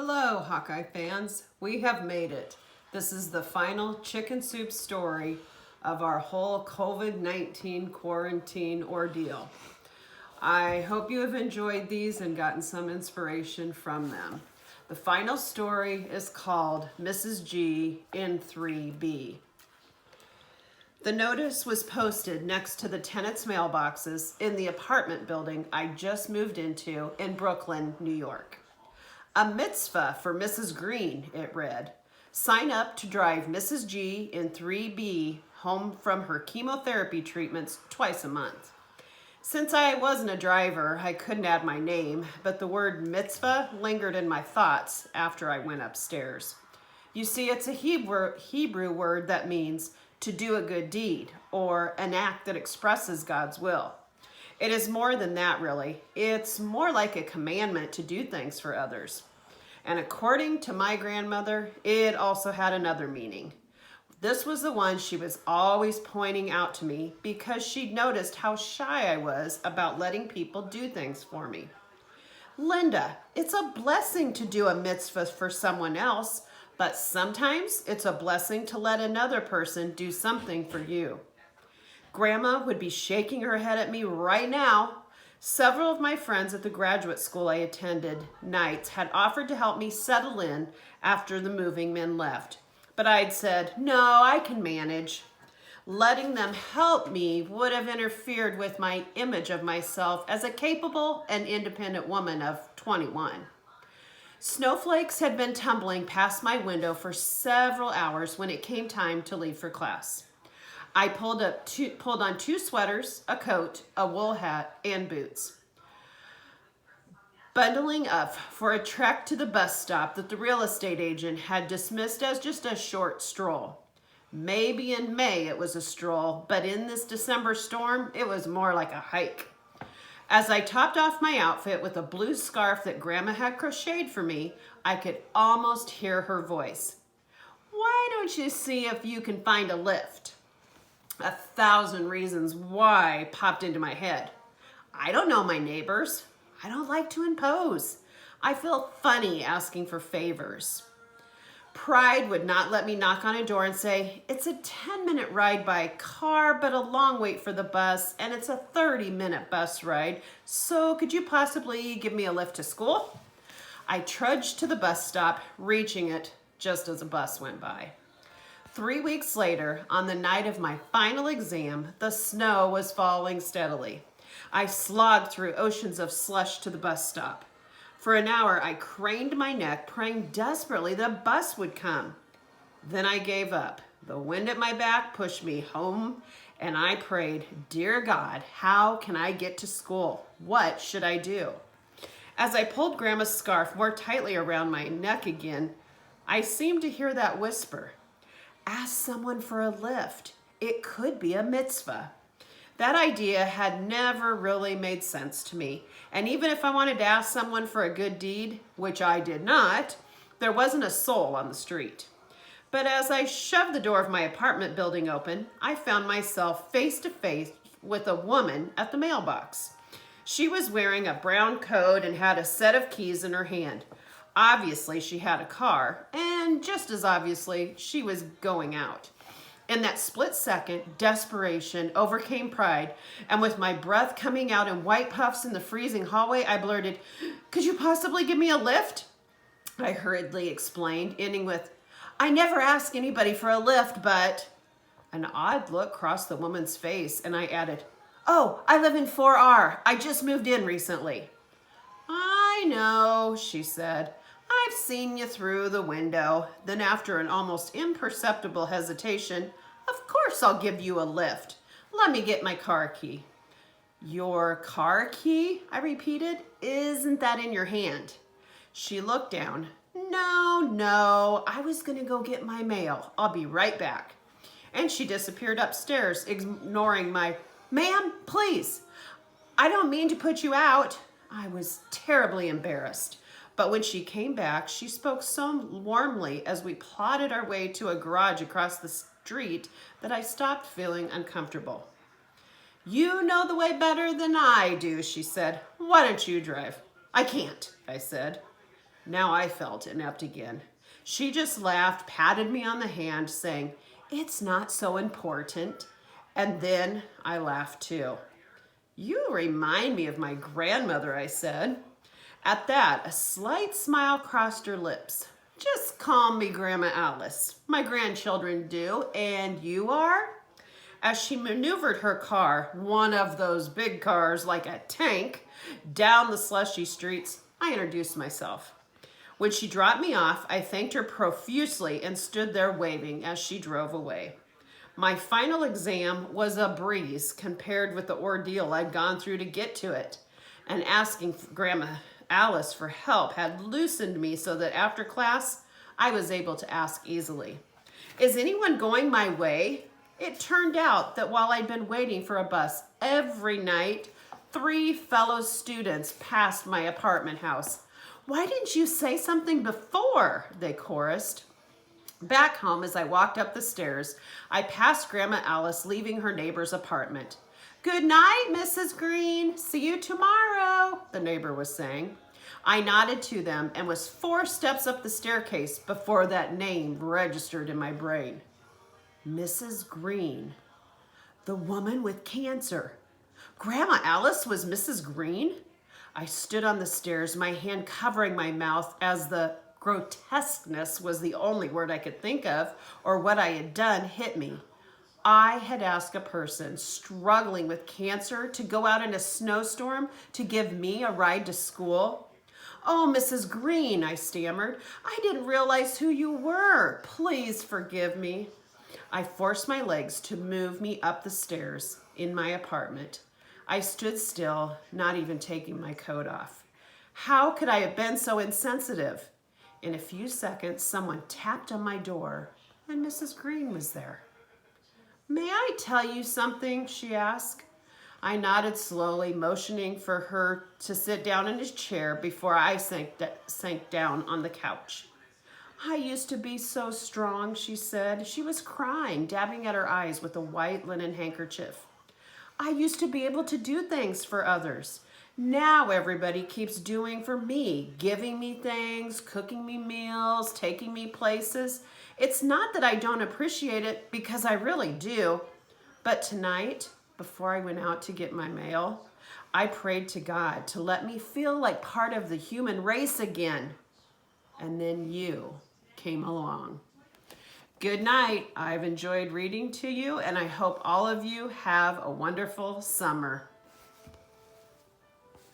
Hello, Hawkeye fans. We have made it. This is the final chicken soup story of our whole COVID-19 quarantine ordeal. I hope you have enjoyed these and gotten some inspiration from them. The final story is called Mrs. G in 3B. The notice was posted next to the tenants' mailboxes in the apartment building I just moved into in Brooklyn, New York. A mitzvah for Mrs. Green, it read. Sign up to drive Mrs. G in 3B home from her chemotherapy treatments twice a month. Since I wasn't a driver, I couldn't add my name, but the word mitzvah lingered in my thoughts after I went upstairs. You see, it's a Hebrew word that means to do a good deed or an act that expresses God's will. It is more than that, really. It's more like a commandment to do things for others. And according to my grandmother, it also had another meaning. This was the one she was always pointing out to me because she'd noticed how shy I was about letting people do things for me. Linda, it's a blessing to do a mitzvah for someone else, but sometimes it's a blessing to let another person do something for you. Grandma would be shaking her head at me right now. Several of my friends at the graduate school I attended nights had offered to help me settle in after the moving men left. But I'd said, no, I can manage. Letting them help me would have interfered with my image of myself as a capable and independent woman of 21. Snowflakes had been tumbling past my window for several hours when it came time to leave for class. I pulled on 2 sweaters, a coat, a wool hat, and boots. Bundling up for a trek to the bus stop that the real estate agent had dismissed as just a short stroll. Maybe in May it was a stroll, but in this December storm, it was more like a hike. As I topped off my outfit with a blue scarf that Grandma had crocheted for me, I could almost hear her voice. Why don't you see if you can find a lift? 1,000 reasons why popped into my head. I don't know my neighbors. I don't like to impose. I feel funny asking for favors. Pride would not let me knock on a door and say, it's a 10-minute ride by car, but a long wait for the bus, and it's a 30-minute bus ride, so could you possibly give me a lift to school? I trudged to the bus stop, reaching it just as a bus went by. 3 weeks later, on the night of my final exam, the snow was falling steadily. I slogged through oceans of slush to the bus stop. For an hour, I craned my neck, praying desperately the bus would come. Then I gave up. The wind at my back pushed me home, and I prayed, Dear God, how can I get to school? What should I do? As I pulled Grandma's scarf more tightly around my neck again, I seemed to hear that whisper. Ask someone for a lift. It could be a mitzvah. That idea had never really made sense to me. And even if I wanted to ask someone for a good deed, which I did not, there wasn't a soul on the street. But as I shoved the door of my apartment building open, I found myself face to face with a woman at the mailbox. She was wearing a brown coat and had a set of keys in her hand. Obviously, she had a car, and just as obviously, she was going out. In that split second, desperation overcame pride, and with my breath coming out in white puffs in the freezing hallway, I blurted, Could you possibly give me a lift? I hurriedly explained, ending with, I never ask anybody for a lift, but... An odd look crossed the woman's face, and I added, Oh, I live in 4R. I just moved in recently. I know, she said. I've seen you through the window. Then after an almost imperceptible hesitation, of course I'll give you a lift. Let me get my car key. Your car key? I repeated. Isn't that in your hand? She looked down. No, I was going to go get my mail. I'll be right back. And she disappeared upstairs, ignoring my, Ma'am, please. I don't mean to put you out. I was terribly embarrassed. But when she came back, she spoke so warmly as we plodded our way to a garage across the street that I stopped feeling uncomfortable. You know the way better than I do, she said. Why don't you drive? I can't, I said. Now I felt inept again. She just laughed, patted me on the hand, saying, "It's not so important." And then I laughed too. "You remind me of my grandmother," I said. At that, a slight smile crossed her lips. "Just call me Grandma Alice. My grandchildren do, and you are?" As she maneuvered her car, one of those big cars like a tank, down the slushy streets, I introduced myself. When she dropped me off, I thanked her profusely and stood there waving as she drove away. My final exam was a breeze compared with the ordeal I'd gone through to get to it. And asking Grandma Alice for help had loosened me so that after class, I was able to ask easily, "Is anyone going my way?" It turned out that while I'd been waiting for a bus every night, 3 fellow students passed my apartment house. "Why didn't you say something before?" they chorused. Back home, as I walked up the stairs, I passed Grandma Alice leaving her neighbor's apartment. "Good night, Mrs. Green. See you tomorrow," the neighbor was saying. I nodded to them and was 4 steps up the staircase before that name registered in my brain. Mrs. Green, the woman with cancer. Grandma Alice was Mrs. Green? I stood on the stairs, my hand covering my mouth as the grotesqueness was the only word I could think of, or what I had done hit me. I had asked a person struggling with cancer to go out in a snowstorm to give me a ride to school. "Oh, Mrs. Green," I stammered. "I didn't realize who you were. Please forgive me." I forced my legs to move me up the stairs in my apartment. I stood still, not even taking my coat off. How could I have been so insensitive? In a few seconds, someone tapped on my door, and Mrs. Green was there. "May I tell you something?" she asked. I nodded slowly, motioning for her to sit down in his chair before I sank down on the couch. "I used to be so strong," she said. She was crying, dabbing at her eyes with a white linen handkerchief. "I used to be able to do things for others. Now everybody keeps doing for me, giving me things, cooking me meals, taking me places. It's not that I don't appreciate it, because I really do. But tonight, before I went out to get my mail, I prayed to God to let me feel like part of the human race again. And then you came along." Good night. I've enjoyed reading to you, and I hope all of you have a wonderful summer.